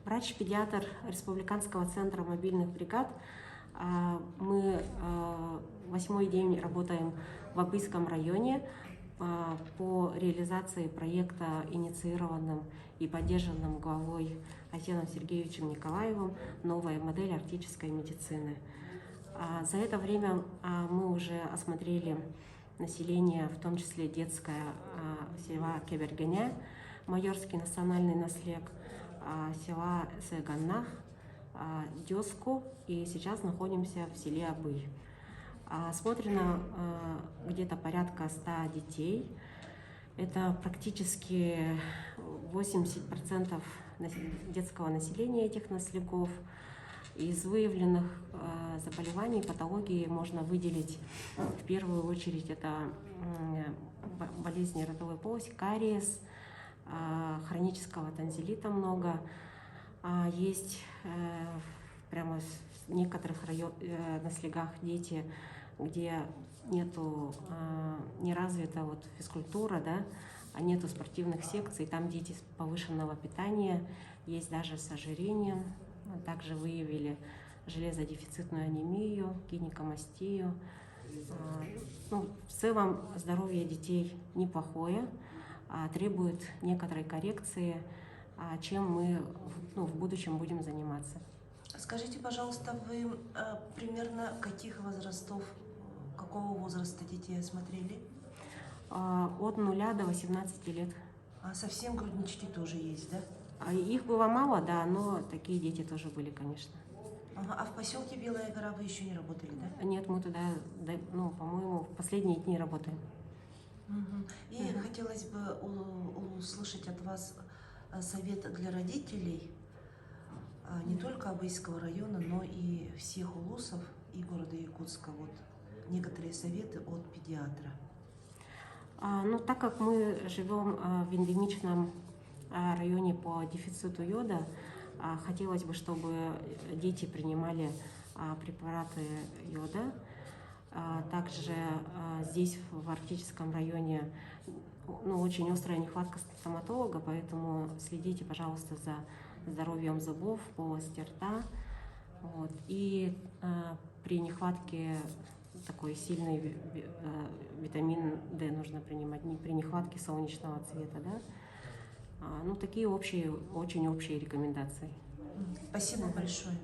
Врач-педиатр Республиканского центра мобильных бригад. Мы 8-й день работаем в Абыйском районе по реализации проекта, инициированным и поддержанным главой Айсеном Сергеевичем Николаевым, «Новая модель арктической медицины». За это время мы уже осмотрели население, в том числе детское, села Кебергене, Майорский национальный наслег, села Сэганнах, Дёску, и сейчас находимся в селе Абый. Осмотрено где-то порядка 100 детей. Это практически 80% детского населения этих наслегов. Из выявленных заболеваний, патологии можно выделить в первую очередь это болезни ротовой полости, кариес, хронического танзелита много. Есть прямо в некоторых наслегах дети, где нету, не развита физкультура, да, а нету спортивных секций, там дети повышенного питания, есть даже с ожирением. Также выявили железодефицитную анемию, гинекомастию. В целом здоровье детей неплохое, требует некоторой коррекции, чем мы в будущем будем заниматься. Скажите, пожалуйста, вы примерно какого возраста детей осмотрели? От 0 до 18 лет. А совсем груднички тоже есть, да? Их было мало, да, но такие дети тоже были, конечно. Ага. А в поселке Белая гора вы еще не работали, да? Нет, мы туда, по-моему, в последние дни работаем. И хотелось бы услышать от вас совет для родителей не только Абыйского района, но и всех улусов и города Якутска. Некоторые советы от педиатра. Так как мы живем в эндемичном районе по дефициту йода, хотелось бы, чтобы дети принимали препараты йода. Также здесь, в арктическом районе, очень острая нехватка стоматолога, поэтому следите, пожалуйста, за здоровьем зубов, полости рта. И при нехватке такой сильный витамин D нужно принимать, не при нехватке солнечного цвета, да? Такие очень общие рекомендации. Спасибо большое.